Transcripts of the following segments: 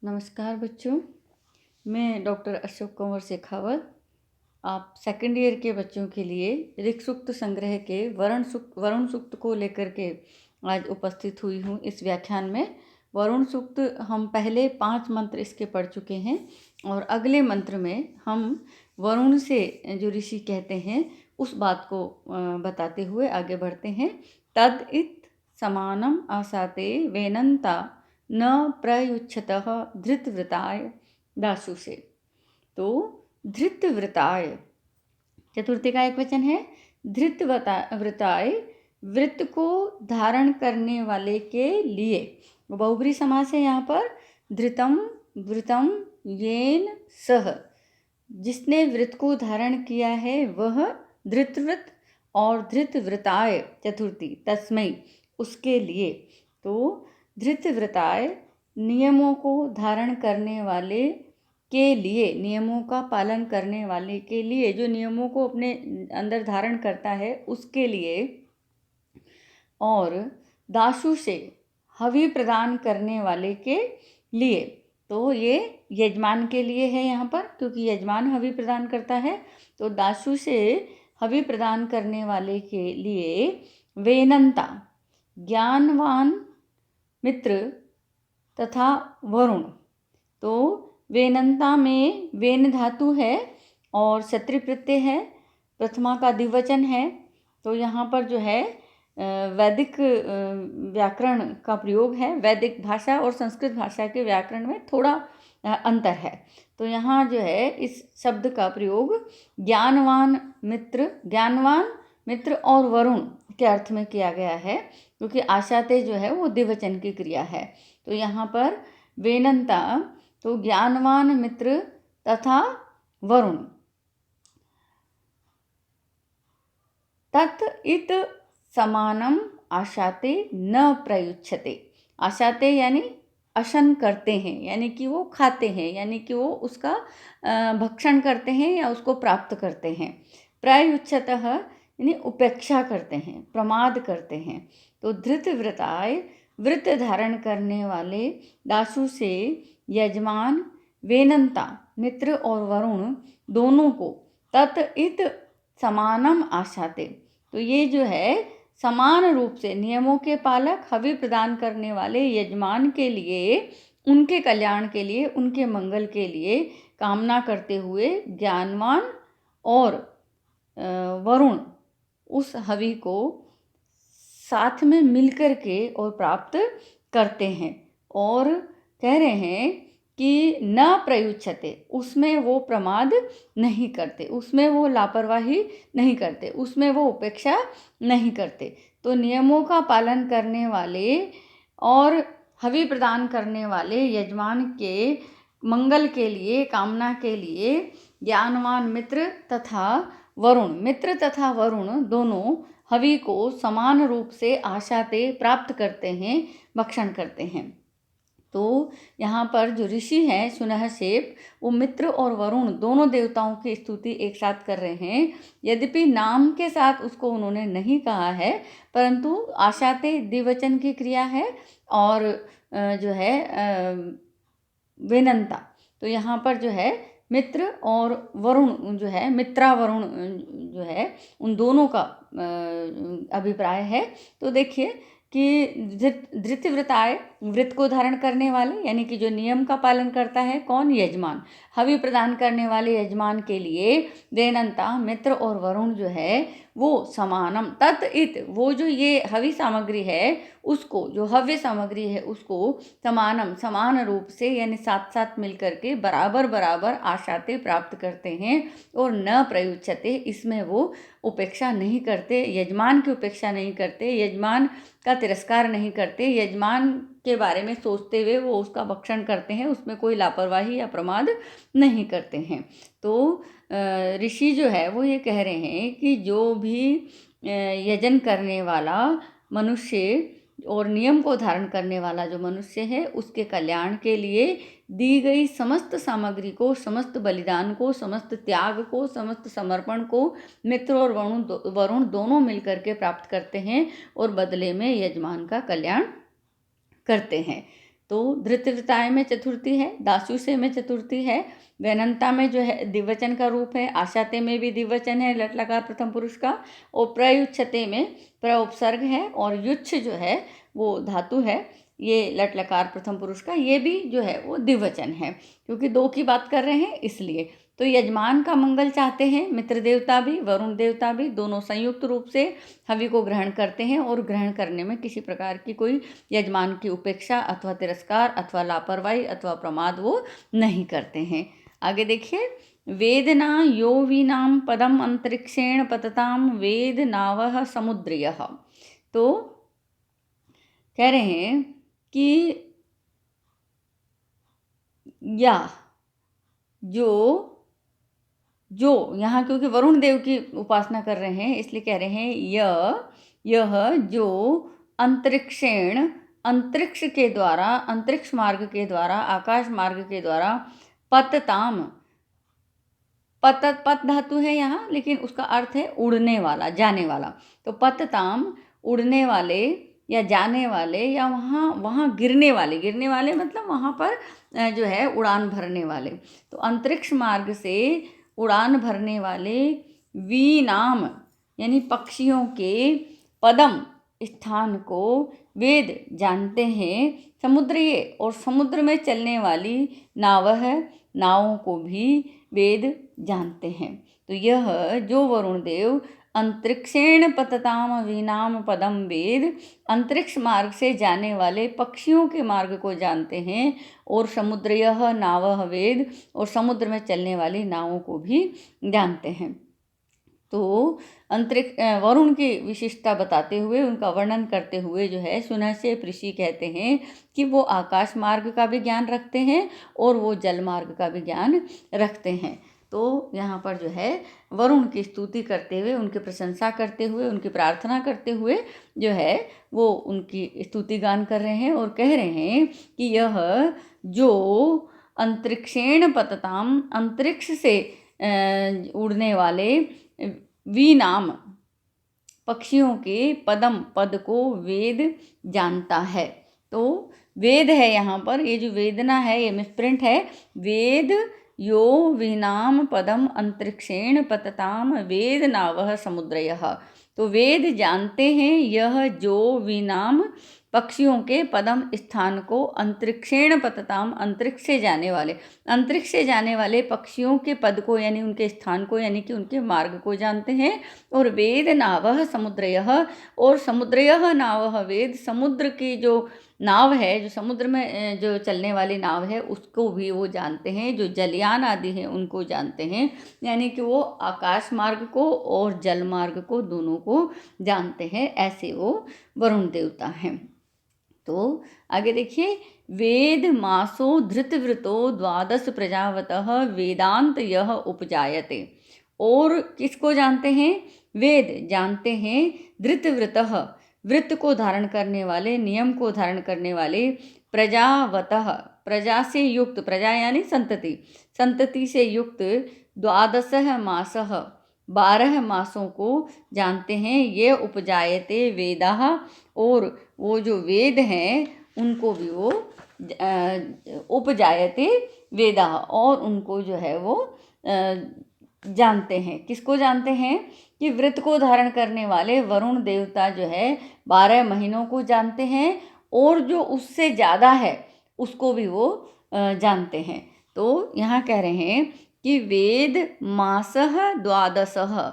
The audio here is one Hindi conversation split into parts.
नमस्कार बच्चों, मैं डॉक्टर अशोक कुंवर शेखावत आप सेकंड ईयर के बच्चों के लिए ऋक् सूक्त संग्रह के वरुण सूक्त को लेकर के आज उपस्थित हुई हूँ। इस व्याख्यान में वरुण सूक्त हम पहले 5 मंत्र इसके पढ़ चुके हैं और अगले मंत्र में हम वरुण से जो ऋषि कहते हैं उस बात को बताते हुए आगे बढ़ते हैं। तद इत समानम आसाते वेनंता न प्रयुच्छतः धृतव्रताय दासु से। तो धृतव्रताय चतुर्थी का एक वचन है। धृतव्रताय व्रत को धारण करने वाले के लिए बहुब्री समास है यहाँ पर। धृतम व्रतम येन सह, जिसने व्रत को धारण किया है वह धृतव्रत, और धृतव्रताय चतुर्थी तस्मै उसके लिए। तो धृतव्रताय नियमों को धारण करने वाले के लिए, नियमों का पालन करने वाले के लिए, जो नियमों को अपने अंदर धारण करता है उसके लिए, और दासु से हवि प्रदान करने वाले के लिए। तो ये यजमान के लिए है यहाँ पर, क्योंकि यजमान हवि प्रदान करता है। तो दासु से हवि प्रदान करने वाले के लिए वेनंता ज्ञानवान मित्र तथा वरुण। तो वेनंता में वेन धातु है और क्षत्रिय प्रत्यय है, प्रथमा का द्विवचन है। तो यहाँ पर जो है वैदिक व्याकरण का प्रयोग है। वैदिक भाषा और संस्कृत भाषा के व्याकरण में थोड़ा अंतर है। तो यहाँ जो है इस शब्द का प्रयोग ज्ञानवान मित्र और वरुण के अर्थ में किया गया है, क्योंकि आशाते जो है वो द्विवचन की क्रिया है। तो यहाँ पर वेनंता तो ज्ञानवान मित्र तथा वरुण। तत् इत समानम आशाते न प्रयुच्छते। आशाते यानी अशन करते हैं, यानी कि वो खाते हैं, यानी कि वो उसका भक्षण करते हैं या उसको प्राप्त करते हैं। प्रयुच्छतः यानी उपेक्षा करते हैं, प्रमाद करते हैं। तो धृतव्रताय व्रत धारण करने वाले दासु से यजमान वेनंता मित्र और वरुण दोनों को तत् इत समानम आशाते। तो ये जो है समान रूप से नियमों के पालक हवि प्रदान करने वाले यजमान के लिए, उनके कल्याण के लिए, उनके मंगल के लिए कामना करते हुए ज्ञानवान और वरुण उस हवि को साथ में मिलकर के और प्राप्त करते हैं। और कह रहे हैं कि न प्रयुच्छते, उसमें वो प्रमाद नहीं करते, उसमें वो लापरवाही नहीं करते, उसमें वो उपेक्षा नहीं करते। तो नियमों का पालन करने वाले और हवि प्रदान करने वाले यजमान के मंगल के लिए, कामना के लिए ज्ञानवान मित्र तथा वरुण दोनों हवि को समान रूप से आशाते प्राप्त करते हैं, भक्षण करते हैं। तो यहाँ पर जो ऋषि हैं सुनहसेप, वो मित्र और वरुण दोनों देवताओं की स्तुति एक साथ कर रहे हैं। यद्यपि नाम के साथ उसको उन्होंने नहीं कहा है, परंतु आशाते द्विवचन की क्रिया है और जो है वेनंता। तो यहाँ पर जो है मित्र और वरुण जो है, मित्रा वरुण जो है, उन दोनों का अभिप्राय है। तो देखिए कि धृतव्रताय व्रत को धारण करने वाले, यानी कि जो नियम का पालन करता है, कौन? यजमान। हवि प्रदान करने वाले यजमान के लिए वेनंता मित्र और वरुण जो है वो समानम तत् इत, वो जो ये हवि सामग्री है उसको, जो हव्य सामग्री है उसको समानम समान रूप से, यानी साथ साथ मिलकर के बराबर बराबर आशाते प्राप्त करते हैं। और न प्रयुच्छते, इसमें वो उपेक्षा नहीं करते, यजमान की उपेक्षा नहीं करते, यजमान का तिरस्कार नहीं करते, यजमान के बारे में सोचते हुए वो उसका भक्षण करते हैं, उसमें कोई लापरवाही या प्रमाद नहीं करते हैं। तो ऋषि जो है वो ये कह रहे हैं कि जो भी यजन करने वाला मनुष्य और नियम को धारण करने वाला जो मनुष्य है, उसके कल्याण के लिए दी गई समस्त सामग्री को, समस्त बलिदान को, समस्त त्याग को, समस्त समर्पण को मित्र और वरुण दोनों मिलकर के प्राप्त करते हैं और बदले में यजमान का कल्याण करते हैं। तो धृतव्रताय में चतुर्थी है, दासुषे में चतुर्थी है, वैनंता में जो है द्विवचन का रूप है, आशाते में भी द्विवचन है लट लकार प्रथम पुरुष का, और प्रयुच्छते में प्रउपसर्ग है, और युच्छ जो है वो धातु है, ये लट लकार प्रथम पुरुष का, ये भी जो है वो द्विवचन है, क्योंकि दो की बात कर रहे हैं इसलिए। तो यजमान का मंगल चाहते हैं, मित्र देवता भी वरुण देवता भी, दोनों संयुक्त रूप से हवि को ग्रहण करते हैं, और ग्रहण करने में किसी प्रकार की कोई यजमान की उपेक्षा अथवा तिरस्कार अथवा लापरवाही अथवा प्रमाद वो नहीं करते हैं। आगे देखिए, वेदना यो वीनाम पदम अंतरिक्षेण पतताम वेद नावह समुद्रियः। तो कह रहे हैं कि या जो जो यहाँ क्योंकि वरुण देव की उपासना कर रहे हैं इसलिए कह रहे हैं यह जो अंतरिक्षेण अंतरिक्ष के द्वारा, अंतरिक्ष मार्ग के द्वारा, आकाश मार्ग के द्वारा, पतताम, पत धातु है यहाँ, लेकिन उसका अर्थ है उड़ने वाला, जाने वाला। तो पतताम उड़ने वाले या जाने वाले या वहाँ गिरने वाले मतलब वहाँ पर जो है उड़ान भरने वाले। तो अंतरिक्ष मार्ग से उड़ान भरने वाले वीनाम यानी पक्षियों के पदम स्थान को वेद जानते हैं, समुद्रीय और समुद्र में चलने वाली नावह नावों को भी वेद जानते हैं। तो यह जो वरुण देव अंतरिक्षेण पतताम वीनाम पदम वेद, अंतरिक्ष मार्ग से जाने वाले पक्षियों के मार्ग को जानते हैं, और समुद्रयः नावः वेद, और समुद्र में चलने वाली नावों को भी जानते हैं। तो अंतरिक्ष वरुण की विशिष्टता बताते हुए, उनका वर्णन करते हुए जो है सुनहसे ऋषि कहते हैं कि वो आकाश मार्ग का भी ज्ञान रखते हैं और वो जल मार्ग का भी ज्ञान रखते हैं। तो यहाँ पर जो है वरुण की स्तुति करते हुए, उनकी प्रशंसा करते हुए, उनकी प्रार्थना करते हुए जो है वो उनकी स्तुति गान कर रहे हैं, और कह रहे हैं कि यह जो अंतरिक्षेण पतताम, अंतरिक्ष से उड़ने वाले वीनाम पक्षियों के पदम पद को वेद जानता है। तो वेद है यहाँ पर, ये जो वेदना है ये मिसप्रिंट है, वेद यो वीनाम पदम अंतरिक्षेण पतताम वेद नावह समुद्रयः। तो वेद जानते हैं यह जो वीनाम पक्षियों के पदम स्थान को, अंतरिक्षेण पतताम अंतरिक्ष से जाने वाले पक्षियों के पद को यानी उनके स्थान को यानी कि उनके मार्ग को जानते हैं, और वेद नावह समुद्रयः, और समुद्रयः नावह वेद, समुद्र की जो नाव है, जो समुद्र में जो चलने वाली नाव है उसको भी वो जानते हैं, जो जलयान आदि हैं उनको जानते हैं, यानी कि वो आकाश मार्ग को और जल मार्ग को दोनों को जानते हैं, ऐसे वो वरुण देवता हैं। तो आगे देखिए, वेद मासो धृतव्रतो द्वादश प्रजावतः वेदांत यह उपजायते। और किसको जानते हैं? वेद जानते हैं धृतव्रतः, व्रत को धारण करने वाले, नियम को धारण करने वाले, प्रजावतः प्रजा से युक्त, प्रजा यानी संतति, संतति से युक्त, द्वादशः मासः 12 मासों को जानते हैं, ये उपजायते वेदाः, और वो जो वेद हैं उनको भी वो उपजायते वेदाः, और उनको जो है वो जानते हैं। किसको जानते हैं? कि व्रत को धारण करने वाले वरुण देवता जो है 12 महीनों को जानते हैं, और जो उससे ज़्यादा है उसको भी वो जानते हैं। तो यहाँ कह रहे हैं कि वेद मासः द्वादशः,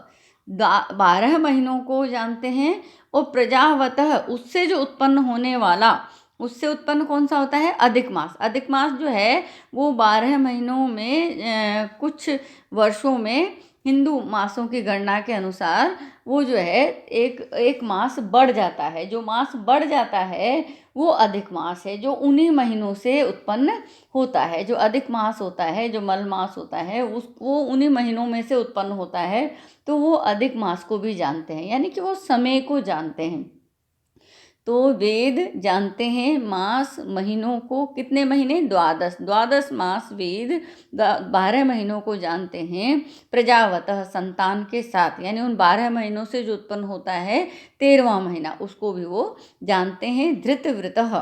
12 महीनों को जानते हैं, और प्रजावतः उससे जो उत्पन्न होने वाला, उससे उत्पन्न कौन सा होता है? अधिक मास। अधिक मास जो है वो 12 महीनों में कुछ वर्षों में हिंदू मासों की गणना के अनुसार वो जो है एक मास बढ़ जाता है। जो मास बढ़ जाता है वो अधिक मास है, जो उन्हीं महीनों से उत्पन्न होता है। जो अधिक मास होता है, जो मल मास होता है, वो उन्हीं महीनों में से उत्पन्न होता है। तो वो अधिक मास को भी जानते हैं, यानी कि वो समय को जानते हैं। तो वेद जानते हैं मास महीनों को, कितने महीने? 12 मास वेद 12 महीनों को जानते हैं, प्रजावतः संतान के साथ, यानी उन 12 महीनों से जो उत्पन्न होता है 13वां महीना उसको भी वो जानते हैं। धृतव्रतः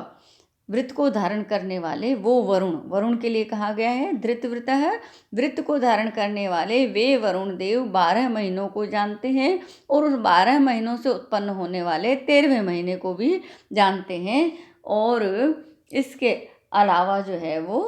वृत्त को धारण करने वाले वो वरुण, वरुण के लिए कहा गया है धृतवृतः, वृत्त को धारण करने वाले वे वरुण देव 12 महीनों को जानते हैं और उस 12 महीनों से उत्पन्न होने वाले 13वें महीने को भी जानते हैं। और इसके अलावा जो है वो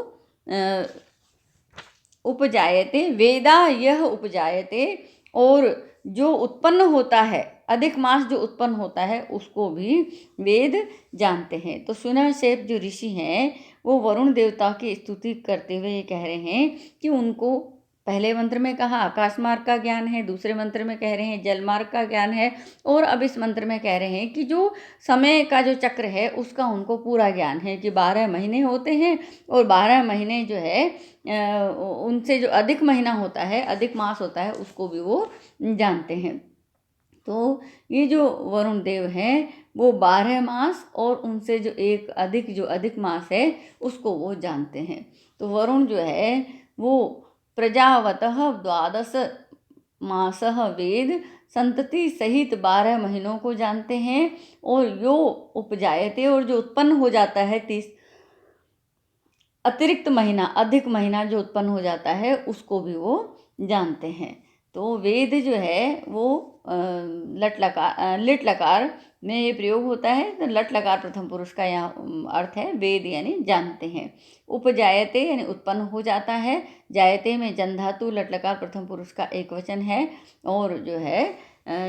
उपजायते वेदा यह उपजायते, और जो उत्पन्न होता है अधिक मास जो उत्पन्न होता है उसको भी वेद जानते हैं। तो सुनरसेप जो ऋषि हैं वो वरुण देवता की स्तुति करते हुए ये कह रहे हैं कि उनको पहले मंत्र में कहा आकाश मार्ग का ज्ञान है, दूसरे मंत्र में कह रहे हैं जल मार्ग का ज्ञान है, और अब इस मंत्र में कह रहे हैं कि जो समय का जो चक्र है उसका उनको पूरा ज्ञान है कि 12 महीने होते हैं और 12 महीने जो है उनसे जो अधिक महीना होता है, अधिक मास होता है, उसको भी वो जानते हैं। तो ये जो वरुण देव हैं वो 12 मास और उनसे जो अधिक मास है उसको वो जानते हैं। तो वरुण जो है वो प्रजावतः 12 मासः वेद संतति सहित 12 महीनों को जानते हैं, और यो उपजायते, और जो उत्पन्न हो जाता है 30 अतिरिक्त महीना, अधिक महीना जो उत्पन्न हो जाता है उसको भी वो जानते हैं। तो वेद जो है वो लिट लकार में ये प्रयोग होता है। तो लट लकार प्रथम पुरुष का यहाँ अर्थ है वेद यानी जानते हैं। उपजायते यानी उत्पन्न हो जाता है, जायते में जन धातु, लट लकार प्रथम पुरुष का एक वचन है। और जो है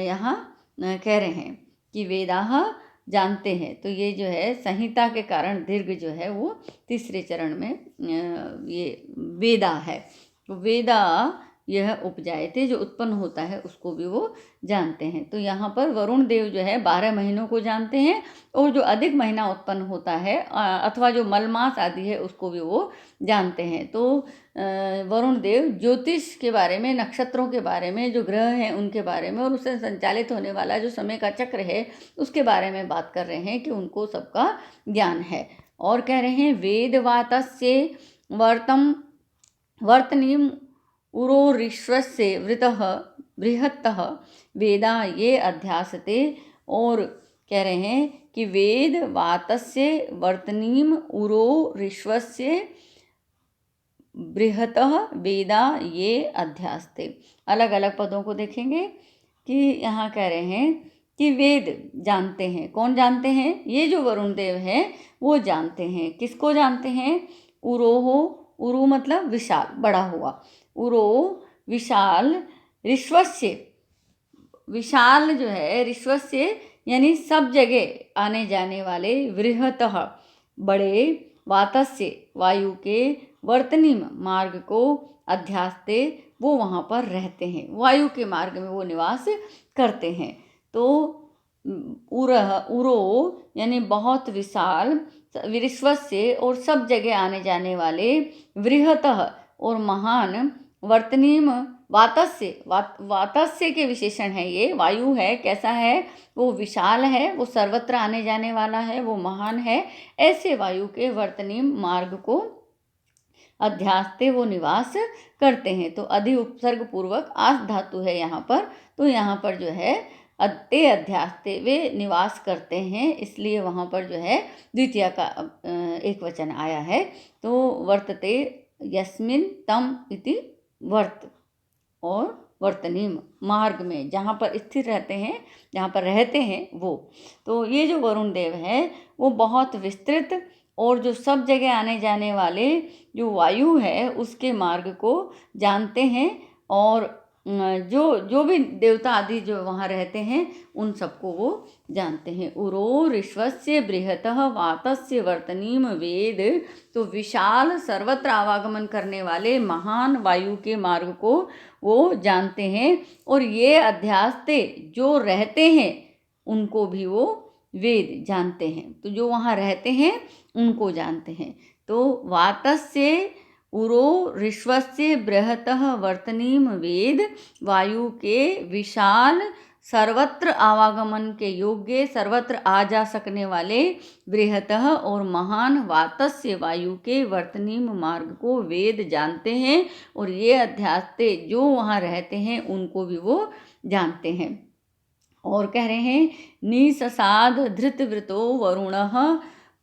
यहाँ कह रहे हैं कि वेदाः जानते हैं। तो ये जो है संहिता के कारण दीर्घ जो है वो तीसरे चरण में ये वेदा है। तो वेदा यह उपजायते जो उत्पन्न होता है उसको भी वो जानते हैं। तो यहाँ पर वरुण देव जो है 12 महीनों को जानते हैं, और जो अधिक महीना उत्पन्न होता है अथवा जो मलमास आदि है उसको भी वो जानते हैं। तो वरुण देव ज्योतिष के बारे में, नक्षत्रों के बारे में, जो ग्रह हैं उनके बारे में, और उससे संचालित होने वाला जो समय का चक्र है उसके बारे में बात कर रहे हैं कि उनको सबका ज्ञान है। और कह रहे हैं वेदवातस्य वर्तनीम उरोरिश्वस्य वृतः बृहत्तः वेदा ये अध्यासते। और कह रहे हैं कि वेद वातस्य वर्तनीम उरोरिश्वस्य बृहतः वेदा ये अध्यासते। अलग अलग पदों को देखेंगे कि यहाँ कह रहे हैं कि वेद जानते हैं। कौन जानते हैं? ये जो वरुण देव है वो जानते हैं। किसको जानते हैं? उरोहो, उरु मतलब विशाल, बड़ा हुआ, उरो विशाल, ऋष्वस्य, विशाल जो है ऋष्वस्य यानी सब जगह आने जाने वाले, वृहतः बड़े, वातस्य वायु के, वर्तनीम मार्ग को, अध्यास्ते वो वहाँ पर रहते हैं, वायु के मार्ग में वो निवास करते हैं। तो उरो यानी बहुत विशाल, विश्वस्य और सब जगह आने जाने वाले, वृहतः और महान, वर्तनीम वातस्य, वातस्य के विशेषण है ये, वायु है, कैसा है वो? विशाल है, वो सर्वत्र आने जाने वाला है, वो महान है। ऐसे वायु के वर्तनीम मार्ग को अध्यास्ते वो निवास करते हैं। तो अधि उपसर्ग पूर्वक आस धातु है यहाँ पर। तो यहाँ पर जो है ते अध्यास्ते वे निवास करते हैं, इसलिए वहाँ पर जो है द्वितीय का एक वचन आया है। तो वर्तते यस्मिन तम इति वर्त, और वर्तनीम मार्ग में, जहाँ पर स्थिर रहते हैं, जहाँ पर रहते हैं वो। तो ये जो वरुण देव है वो बहुत विस्तृत और जो सब जगह आने जाने वाले जो वायु है उसके मार्ग को जानते हैं, और जो भी देवता आदि जो वहाँ रहते हैं उन सबको वो जानते हैं। उरो ऋष्वस्य बृहतः वातस्य वर्तनीम वेद, तो विशाल सर्वत्र आवागमन करने वाले महान वायु के मार्ग को वो जानते हैं, और ये अध्यास्ते जो रहते हैं उनको भी वो वेद जानते हैं। तो जो वहाँ रहते हैं उनको जानते हैं। तो वातस्य उरो ऋष्वस्य बृहतः वर्तनीम वेद, वायु के विशाल सर्वत्र आवागमन के योग्य, सर्वत्र आ जा सकने वाले, बृहतः और महान, वातस्य वायु के वर्तनीम मार्ग को वेद जानते हैं, और ये अध्यास्ते जो वहाँ रहते हैं उनको भी वो जानते हैं। और कह रहे हैं निससाद धृतवृतो वरुणः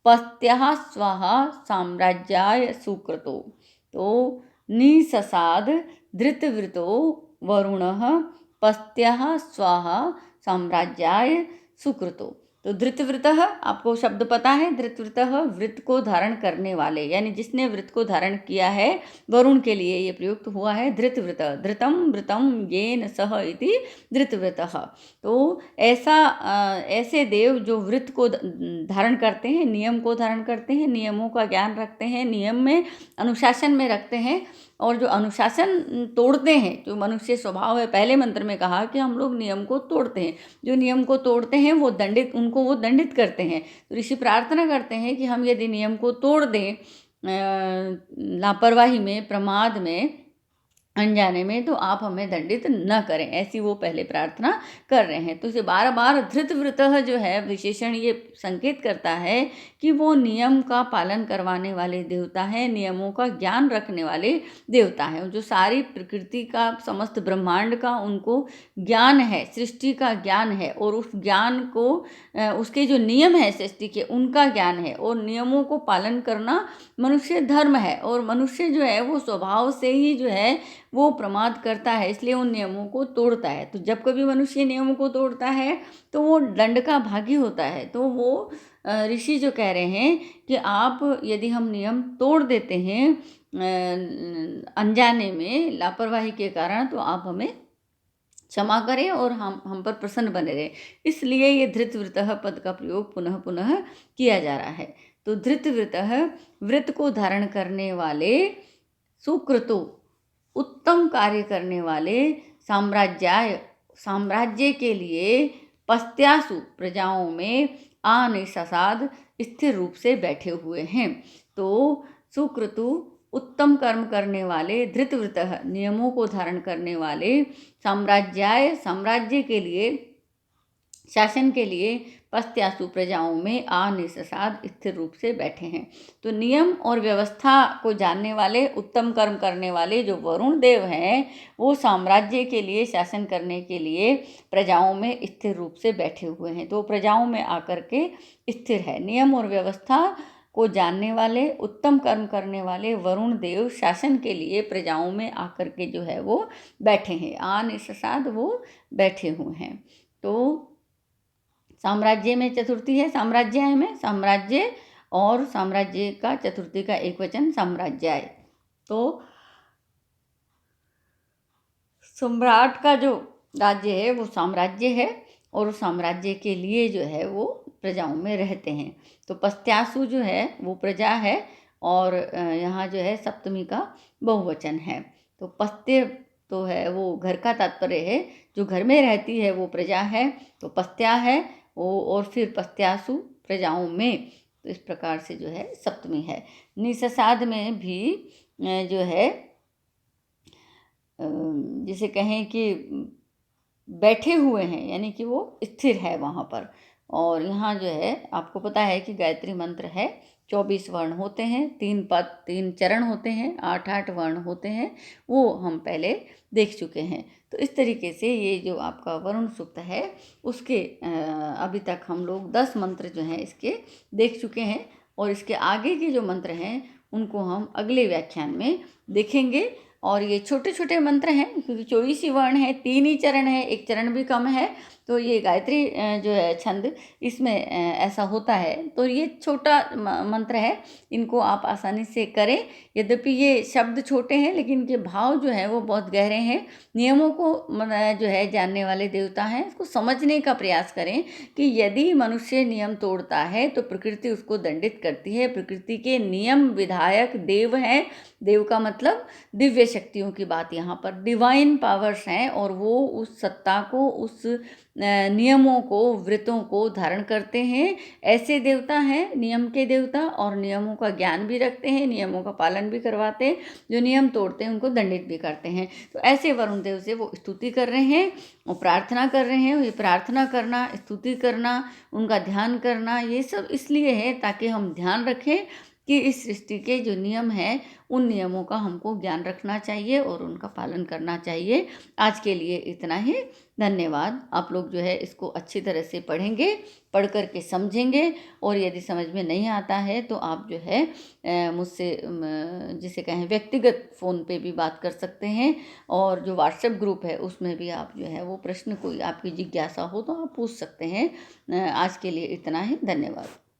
पस्त्यः स्वः साम्राज्याय सुकृतो। तो निससाद धृतवृतो वरुणः पस्त्यः स्वः साम्राज्याय सुकृतो। तो धृतवृतः, आपको शब्द पता है, धृतवृतः वृत्त को धारण करने वाले, यानी जिसने वृत्त को धारण किया है, वरुण के लिए ये प्रयुक्त हुआ है धृतवृत। धृतम वृतम येन सह इति धृतवृतः। तो ऐसे देव जो वृत्त को धारण करते हैं, नियम को धारण करते हैं, नियमों का ज्ञान रखते हैं, नियम में अनुशासन में रखते हैं, और जो अनुशासन तोड़ते हैं, जो मनुष्य स्वभाव है, पहले मंत्र में कहा कि हम लोग नियम को तोड़ते हैं, जो नियम को तोड़ते हैं वो दंडित करते हैं। तो ऋषि प्रार्थना करते हैं कि हम यदि नियम को तोड़ दें लापरवाही में, प्रमाद में, अनजाने में, तो आप हमें दंडित न करें, ऐसी वो पहले प्रार्थना कर रहे हैं। तो इसे बार बार धृतवृतः जो है विशेषण ये संकेत करता है कि वो नियम का पालन करवाने वाले देवता है, नियमों का ज्ञान रखने वाले देवता है। जो सारी प्रकृति का, समस्त ब्रह्मांड का उनको ज्ञान है, सृष्टि का ज्ञान है, और उस ज्ञान को, उसके जो नियम है सृष्टि के, उनका ज्ञान है, और नियमों को पालन करना मनुष्य धर्म है। और मनुष्य जो है वो स्वभाव से ही जो है वो प्रमाद करता है, इसलिए उन नियमों को तोड़ता है। तो जब कभी मनुष्य नियमों को तोड़ता है तो वो दंड का भागी होता है। तो वो ऋषि जो कह रहे हैं कि आप यदि हम नियम तोड़ देते हैं अनजाने में, लापरवाही के कारण, तो आप हमें क्षमा करें और हम पर प्रसन्न बने रहे। इसलिए ये धृतवृतः पद का प्रयोग पुनः पुनः किया जा रहा है। तो धृतवृतः वृत्त को धारण करने वाले, सुकृतो उत्तम कार्य करने वाले, साम्राज्य के लिए, पस्त्यासु प्रजाओं में, अनिससाद स्थिर रूप से बैठे हुए हैं। तो सुकृतु उत्तम कर्म करने वाले, धृतवृतः नियमों को धारण करने वाले, साम्राज्य के लिए, शासन के लिए, पस्त्यासु प्रजाओं में अनिससाद स्थिर रूप से बैठे हैं। तो नियम और व्यवस्था को जानने वाले, उत्तम कर्म करने वाले जो वरुण देव हैं, वो साम्राज्य के लिए, शासन करने के लिए प्रजाओं में स्थिर रूप से बैठे हुए हैं। तो प्रजाओं में आकर के स्थिर है। नियम और व्यवस्था को जानने वाले, उत्तम कर्म करने वाले वरुण देव शासन के लिए प्रजाओं में आकर के जो है वो बैठे हैं, अनिससाद वो बैठे हुए हैं। तो साम्राज्य में चतुर्थी है, साम्राज्य में साम्राज्य, और साम्राज्य का चतुर्थी का एक वचन साम्राज्याय। तो सम्राट का जो राज्य है वो साम्राज्य है, और उस साम्राज्य के लिए जो है वो प्रजाओं में रहते हैं। तो पस्त्यासु जो है वो प्रजा है, और यहाँ जो है सप्तमी का बहुवचन है। तो पस्त्य तो है वो घर का तात्पर्य है, जो घर में रहती है वो प्रजा है। तो पस्त्या है वो, और फिर पस्त्यासु प्रजाओं में। तो इस प्रकार से जो है सप्तमी है। निससाद में भी जो है जिसे कहें कि बैठे हुए हैं, यानी कि वो स्थिर है वहाँ पर। और यहाँ जो है आपको पता है कि गायत्री मंत्र है, 24 वर्ण होते हैं, 3 पद 3 चरण होते हैं, 8 वर्ण होते हैं, वो हम पहले देख चुके हैं। तो इस तरीके से ये जो आपका वरुण सूक्त है उसके अभी तक हम लोग 10 मंत्र जो हैं इसके देख चुके हैं, और इसके आगे के जो मंत्र हैं उनको हम अगले व्याख्यान में देखेंगे। और ये छोटे छोटे मंत्र हैं, क्योंकि 24 ही वर्ण है, 3 ही चरण है, एक चरण भी कम है। तो ये गायत्री जो है छंद, इसमें ऐसा होता है। तो ये छोटा मंत्र है, इनको आप आसानी से करें। यद्यपि ये शब्द छोटे हैं, लेकिन इनके भाव जो है वो बहुत गहरे हैं। नियमों को जो है जानने वाले देवता हैं, इसको समझने का प्रयास करें कि यदि मनुष्य नियम तोड़ता है तो प्रकृति उसको दंडित करती है। प्रकृति के नियम विधायक देव हैं। देव का मतलब दिव्य शक्तियों की बात यहाँ पर, डिवाइन पावर्स हैं, और वो उस सत्ता को, उस नियमों को, व्रतों को धारण करते हैं। ऐसे देवता हैं नियम के देवता, और नियमों का ज्ञान भी रखते हैं, नियमों का पालन भी करवाते हैं। जो नियम तोड़ते हैं उनको दंडित भी करते हैं। तो ऐसे वरुण देव से वो स्तुति कर रहे हैं और प्रार्थना कर रहे हैं। ये प्रार्थना करना, स्तुति करना, उनका ध्यान करना, ये सब इसलिए है ताकि हम ध्यान रखें कि इस सृष्टि के जो नियम हैं उन नियमों का हमको ज्ञान रखना चाहिए और उनका पालन करना चाहिए। आज के लिए इतना ही। धन्यवाद। आप लोग जो है इसको अच्छी तरह से पढ़ेंगे, पढ़ कर के समझेंगे, और यदि समझ में नहीं आता है तो आप जो है मुझसे जिसे कहें व्यक्तिगत फ़ोन पे भी बात कर सकते हैं, और जो व्हाट्सएप ग्रुप है उसमें भी आप जो है वो प्रश्न कोई आपकी जिज्ञासा हो तो आप पूछ सकते हैं। आज के लिए इतना ही। धन्यवाद।